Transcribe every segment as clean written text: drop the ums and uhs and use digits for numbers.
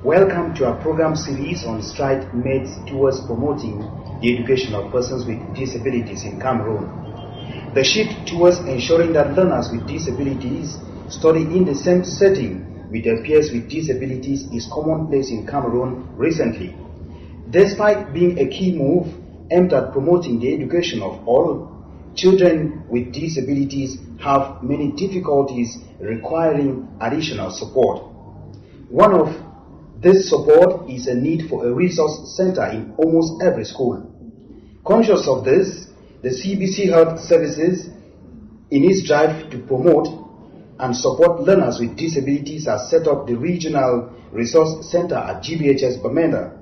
Welcome to our program series on strides made towards promoting the education of persons with disabilities in Cameroon. The shift towards ensuring that learners with disabilities study in the same setting with their peers with disabilities is commonplace in Cameroon recently. Despite being a key move aimed at promoting the education of all, children with disabilities have many difficulties requiring additional support. One of this support is a need for a resource center in almost every school. Conscious of this, the CBC Health Services, in its drive to promote and support learners with disabilities, has set up the Regional Resource Center at GBHS Bamenda.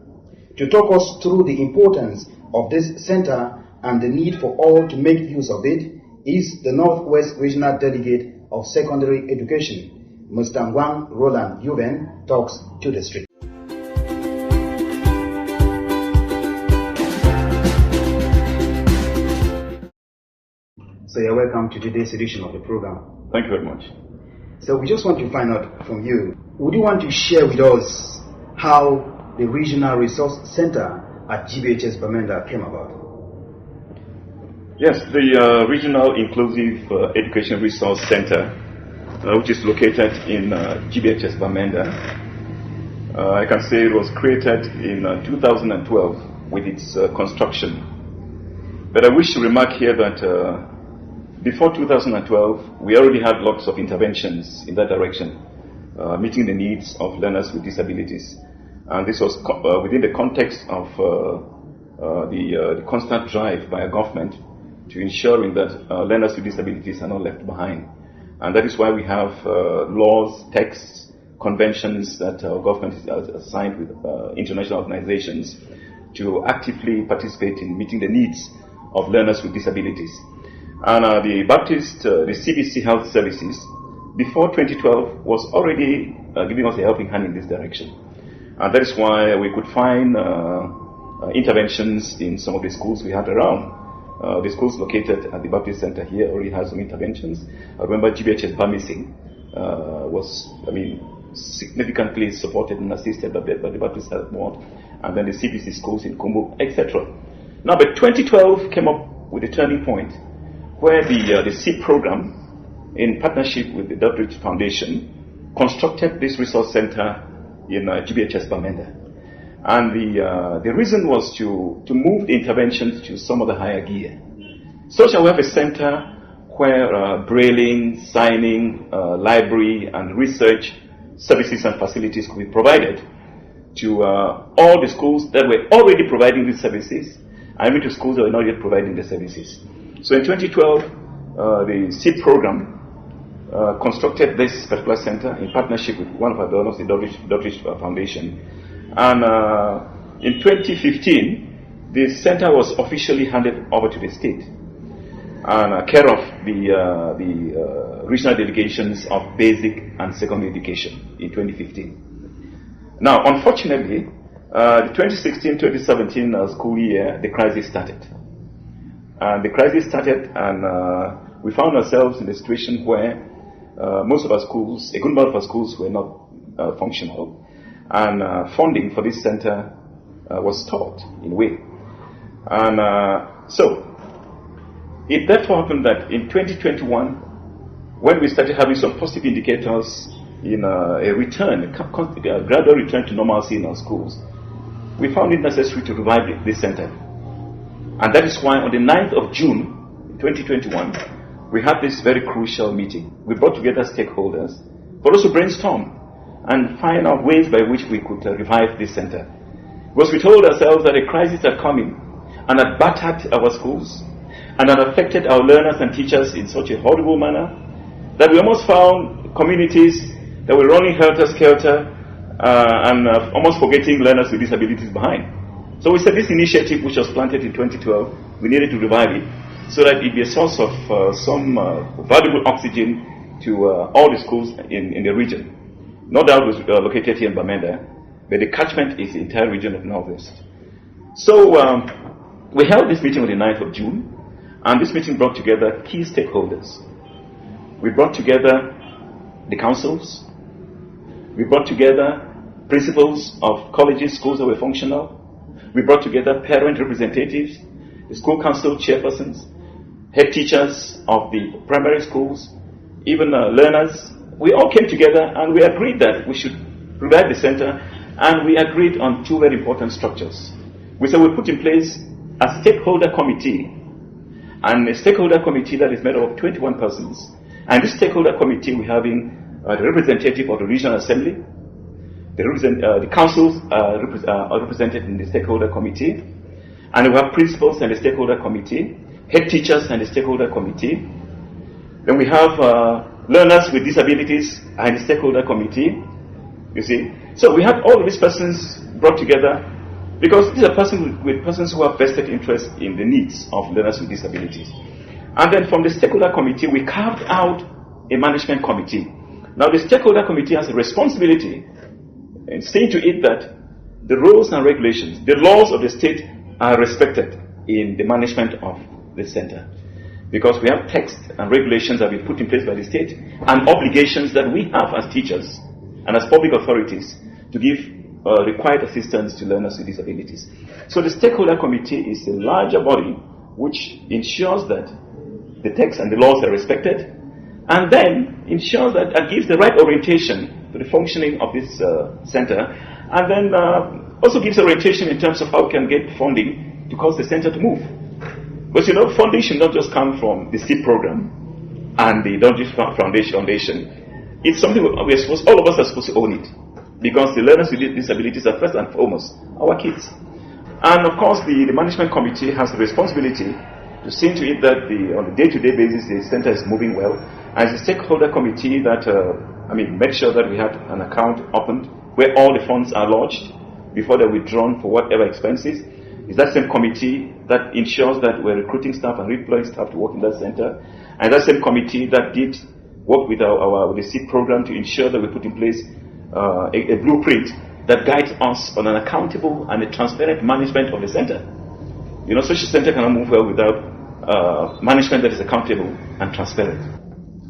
To talk us through the importance of this center and the need for all to make use of it is the Northwest Regional Delegate of Secondary Education. Mr. Ngwang, Roland, Yuven talks to the street. So you're welcome to today's edition of the program. Thank you very much. So we just want to find out from you, would you want to share with us how the Regional Resource Center at GBHS Bamenda came about? Yes, the Regional Inclusive Education Resource Center, which is located in GBHS Bamenda, I can say it was created in 2012 with its construction. But I wish to remark here that before 2012, we already had lots of interventions in that direction, meeting the needs of learners with disabilities. And this was within the context of the constant drive by a government to ensuring that learners with disabilities are not left behind. And that is why we have laws, texts, conventions that our government has signed with international organizations to actively participate in meeting the needs of learners with disabilities. And the CBC Health Services, before 2012, was already giving us a helping hand in this direction. And that is why we could find interventions in some of the schools we had around. The schools located at the Baptist Center here already has some interventions. I remember GBHS Bamising was, significantly supported and assisted by the Baptist Health Board, and then the CBC schools in Kumbu, etc. Now, but 2012 came up with a turning point where the SEED program, in partnership with the Delegate Foundation, constructed this resource center in GBHS Bamenda. And the reason was to move the interventions to some of the higher gear. So shall we have a center where brailing, signing, library and research services and facilities could be provided to all the schools that were already providing these services, and even to schools that were not yet providing the services. So in 2012, the SEED program constructed this particular center in partnership with one of our donors, the Delegate Foundation. And in 2015, the center was officially handed over to the state and care of the regional delegations of basic and secondary education in 2015. Now, unfortunately, the 2016-2017 school year, the crisis started. And the crisis started, and we found ourselves in a situation where most of our schools, a good amount of our schools, were not functional, and funding for this center was stopped in a way. And so it therefore happened that in 2021, when we started having some positive indicators in a gradual return to normalcy in our schools, we found it necessary to revive this center. And that is why on the 9th of June 2021, we had this very crucial meeting. We brought together stakeholders, but also brainstorm and find out ways by which we could revive this center. Because we told ourselves that a crisis had come in and had battered our schools and had affected our learners and teachers in such a horrible manner that we almost found communities that were running helter-skelter and almost forgetting learners with disabilities behind. So we said this initiative, which was planted in 2012, we needed to revive it so that it be a source of some valuable oxygen to all the schools in the region. No doubt it was located here in Bamenda, but the catchment is the entire region of Northwest. So we held this meeting on the 9th of June, and this meeting brought together key stakeholders. We brought together the councils, we brought together principals of colleges, schools that were functional. We brought together parent representatives, the school council chairpersons, head teachers of the primary schools, even learners. We all came together and we agreed that we should provide the center, and we agreed on two very important structures. We said we put in place a stakeholder committee, and a stakeholder committee that is made up of 21 persons. And this stakeholder committee, we're having the representative of the regional assembly, the councils are represented in the stakeholder committee, and we have principals and the stakeholder committee, head teachers and the stakeholder committee. Then we have learners with disabilities and the stakeholder committee. You see, so we had all of these persons brought together because these are persons who have vested interest in the needs of learners with disabilities. And then from the stakeholder committee, we carved out a management committee. Now the stakeholder committee has a responsibility in seeing to it that the rules and regulations, the laws of the state are respected in the management of the center. Because we have text and regulations that we put in place by the state and obligations that we have as teachers and as public authorities to give required assistance to learners with disabilities. So the stakeholder committee is a larger body which ensures that the text and the laws are respected, and then ensures that it gives the right orientation to the functioning of this center, and then also gives orientation in terms of how we can get funding to cause the center to move. But you know, funding should not just come from the SEED program and the Dodgy Foundation. It's something all of us are supposed to own it, because the learners with disabilities are first and foremost our kids. And of course, the management committee has the responsibility to see to it that on a day-to-day basis the center is moving well. And it's a stakeholder committee that made sure that we had an account opened where all the funds are lodged before they're withdrawn for whatever expenses. It's that same committee that ensures that we're recruiting staff and redeploying staff to work in that center. And that same committee that did work with with the SEED program to ensure that we put in place a blueprint that guides us on an accountable and a transparent management of the center. You know, such a center cannot move well without management that is accountable and transparent.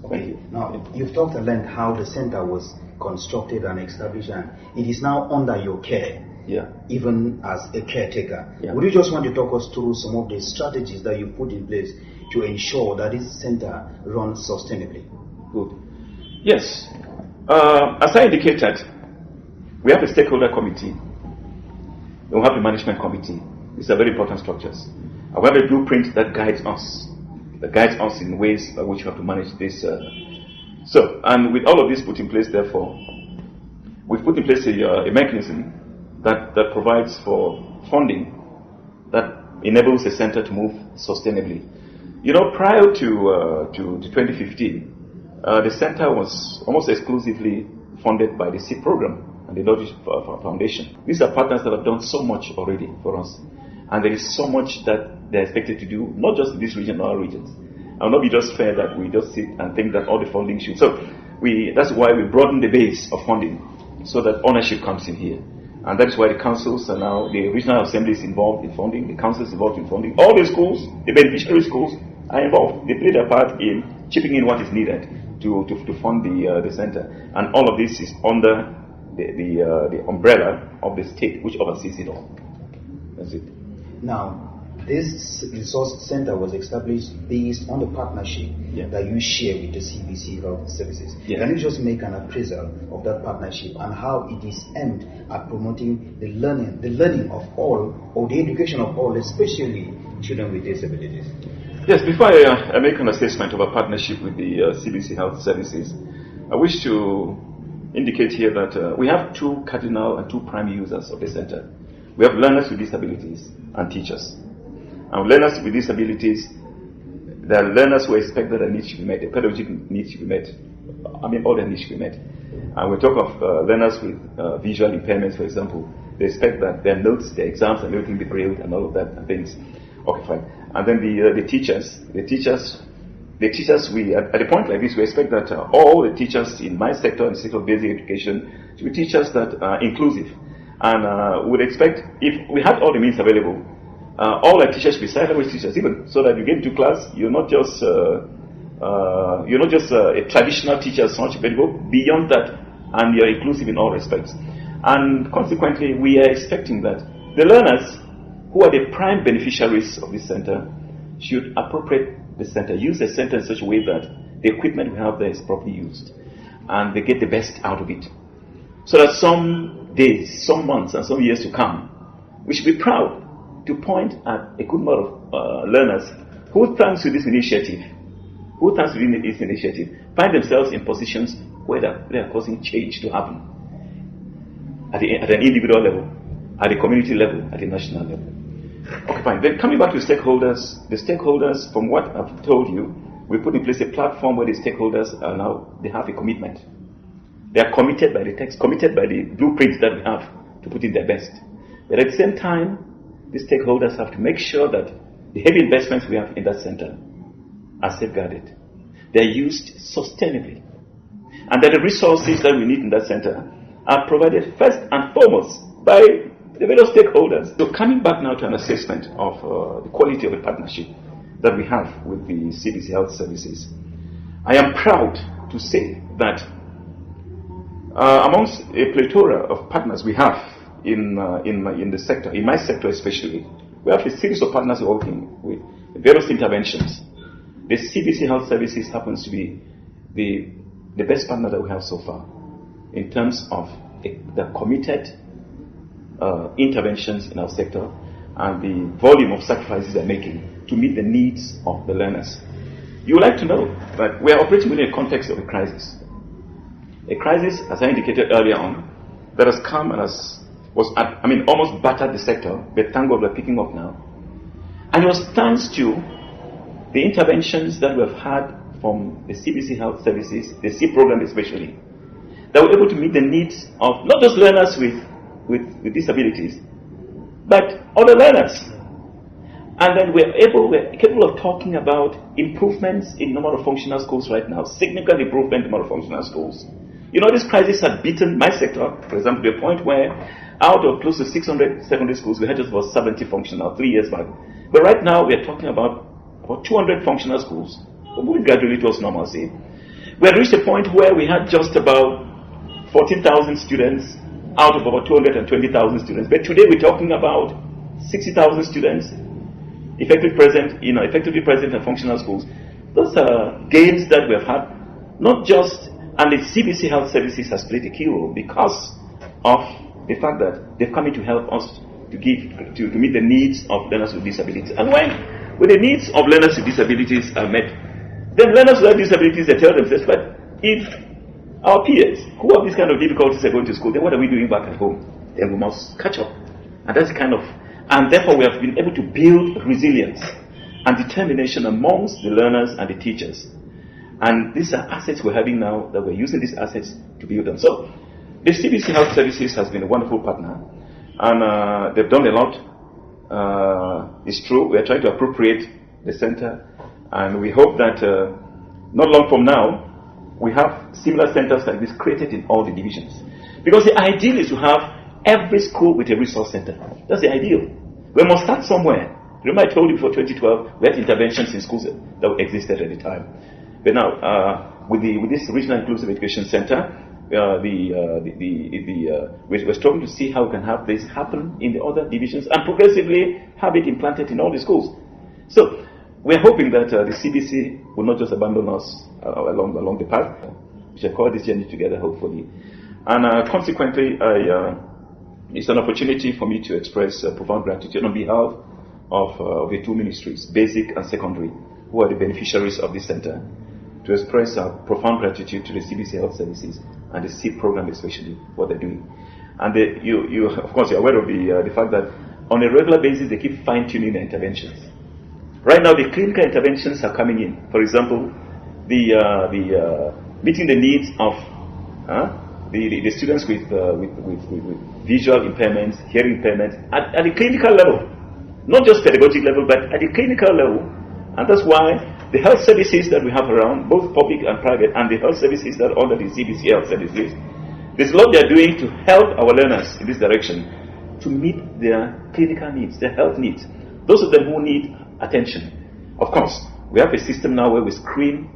Thank you. Now, you've talked at length how the center was constructed and established, and it is now under your care. Yeah. Even as a caretaker. Yeah. Would you just want to talk us through some of the strategies that you put in place to ensure that this center runs sustainably? Good. Yes. As I indicated, we have a stakeholder committee. We have a management committee. These are very important structures. And we have a blueprint that guides us in ways by which we have to manage this. And with all of this put in place, therefore, we've put in place a mechanism that provides for funding that enables the center to move sustainably. You know, prior to 2015, the center was almost exclusively funded by the SEED program and the Delegate Foundation. These are partners that have done so much already for us, and there is so much that they're expected to do, not just in this region, but other regions. It will not be just fair that we just sit and think that all the funding should. So that's why we broaden the base of funding so that ownership comes in here. And that's why the councils are now, the regional assembly is involved in funding, the council is involved in funding. All the schools, the beneficiary schools are involved. They play their part in chipping in what is needed to fund the center. And all of this is under the umbrella of the state, which oversees it all. That's it. Now, this resource center was established based on the partnership that you share with the CBC Health Services. Yeah. Can you just make an appraisal of that partnership and how it is aimed at promoting the learning of all, or the education of all, especially children with disabilities? Yes, before I make an assessment of a partnership with the CBC Health Services, I wish to indicate here that we have two cardinal and two prime users of the center. We have learners with disabilities and teachers. And learners with disabilities, there are learners who expect that their needs should be met, the pedagogic needs should be met. All their needs should be met. And we talk of learners with visual impairments, for example. They expect that their notes, their exams, and everything be brailled and all of that and things. Okay, fine. And then the teachers, we at a point like this, we expect that all the teachers in my sector, in the sector of basic education, should be teachers that are inclusive. And would expect, if we had all the means available, all our teachers should be silent language teachers, even so that you get into class, you're not just a traditional teacher as such, but you go beyond that, and you're inclusive in all respects. And consequently, we are expecting that the learners who are the prime beneficiaries of this center should appropriate the center, use the center in such a way that the equipment we have there is properly used and they get the best out of it. So that some days, some months, and some years to come, we should be proud to point at a good number of learners who, thanks to this initiative, find themselves in positions where they are causing change to happen at an individual level, at the community level, at the national level. Okay, fine. Then coming back to the stakeholders, from what I've told you, we put in place a platform where the stakeholders are now, they have a commitment. They are committed by the text, committed by the blueprints that we have to put in their best. But at the same time, the stakeholders have to make sure that the heavy investments we have in that center are safeguarded. They are used sustainably. And that the resources that we need in that center are provided first and foremost by the various stakeholders. So coming back now to an assessment of the quality of the partnership that we have with the CBC Health Services, I am proud to say that amongst a plethora of partners we have in the sector, in my sector especially, we have a series of partners working with various interventions. The CBC Health Services happens to be the best partner that we have so far in terms of the committed interventions in our sector and the volume of sacrifices they're making to meet the needs of the learners. You would like to know that we are operating within a context of a crisis. A crisis, as I indicated earlier on, that has come and almost battered the sector, but thank God we're picking up now. And it was thanks to the interventions that we have had from the CBC Health Services, the C program especially, that were able to meet the needs of not just learners with disabilities, but other learners. And then we're capable of talking about improvements in number of functional schools right now, significant improvement in number of functional schools. You know, this crisis had beaten my sector, for example, to a point where out of close to 600 secondary schools, we had just about 70 functional 3 years back. But right now, we're talking about 200 functional schools. We're moving gradually towards normalcy. We had reached a point where we had just about 14,000 students out of about 220,000 students. But today we're talking about 60,000 students effectively present in functional schools. Those are gains that we have had, not just, and the CBC Health Services has played a key role because of the fact that they've come in to help us to meet the needs of learners with disabilities. And when the needs of learners with disabilities are met, then learners without disabilities, they tell themselves, but if our peers who have these kind of difficulties are going to school, then what are we doing back at home? Then we must catch up. And therefore we have been able to build resilience and determination amongst the learners and the teachers. And these are assets we're having now that we're using these assets to build them. So the CBC Health Services has been a wonderful partner, and they've done a lot. It's true, we're trying to appropriate the center, and we hope that not long from now, we have similar centers like this created in all the divisions. Because the ideal is to have every school with a resource center. That's the ideal. We must start somewhere. Remember I told you before 2012, we had interventions in schools that existed at the time. But now, with this Regional Inclusive Education Center, we're starting to see how we can have this happen in the other divisions and progressively have it implanted in all the schools. So, we're hoping that the CBC will not just abandon us along the path. We shall call this journey together, hopefully. And consequently, it's an opportunity for me to express profound gratitude on behalf of the two ministries, basic and secondary, who are the beneficiaries of this center, to express our profound gratitude to the CBC Health Services and the C program especially, what they're doing. And you of course, you're aware of the fact that on a regular basis they keep fine-tuning the interventions. Right now, the clinical interventions are coming in. For example, the meeting the needs of the students with visual impairments, hearing impairments at the clinical level, not just pedagogic level, but at the clinical level. And that's why the health services that we have around, both public and private, and the health services that are under the CBC Health Services, there's a lot they're doing to help our learners in this direction to meet their clinical needs, their health needs. Those of them who need attention. Of course, we have a system now where we screen,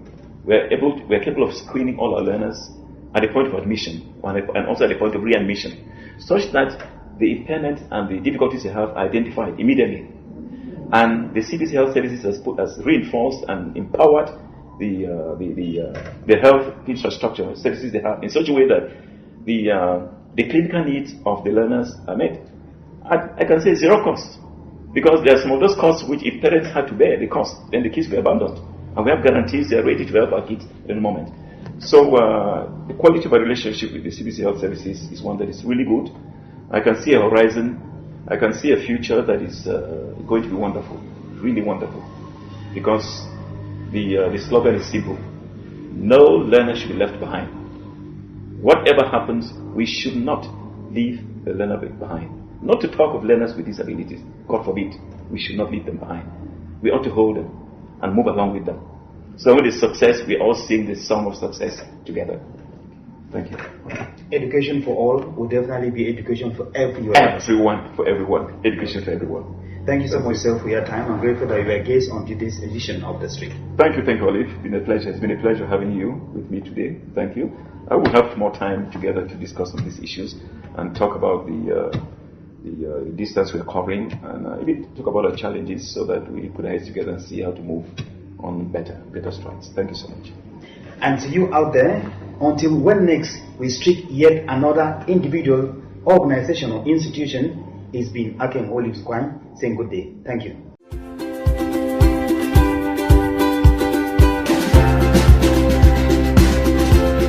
we're capable of screening all our learners at the point of admission and also at the point of readmission. such that the impairments and the difficulties they have are identified immediately. And the CBC Health Services has reinforced and empowered the health infrastructure services they have in such a way that the clinical needs of the learners are met. I can say zero cost, because there are some of those costs which, if parents had to bear the cost, then the kids will be abandoned. And we have guarantees they are ready to help our kids in a moment. So the quality of our relationship with the CBC Health Services is one that is really good. I can see a horizon. I can see a future that is going to be wonderful, really wonderful. Because the slogan is simple: no learner should be left behind. Whatever happens, we should not leave the learner behind. Not to talk of learners with disabilities, God forbid, we should not leave them behind. We ought to hold them and move along with them. So with the success, we all sing the song of success together. Thank you. Education for all will definitely be education for everyone. Everyone, for everyone. Education for everyone. Thank you so much, sir, for your time. I'm grateful that you were a guest on today's edition of The Street. Thank you, Olive. It's been a pleasure. It's been a pleasure having you with me today. Thank you. I will have more time together to discuss on these issues and talk about the distance we're covering, and even talk about our challenges so that we put our heads together and see how to move on better strides. Thank you so much. And to you out there, until when next we streak yet another individual, organization or institution, it's been Akem Olive Ngwang saying good day. Thank you.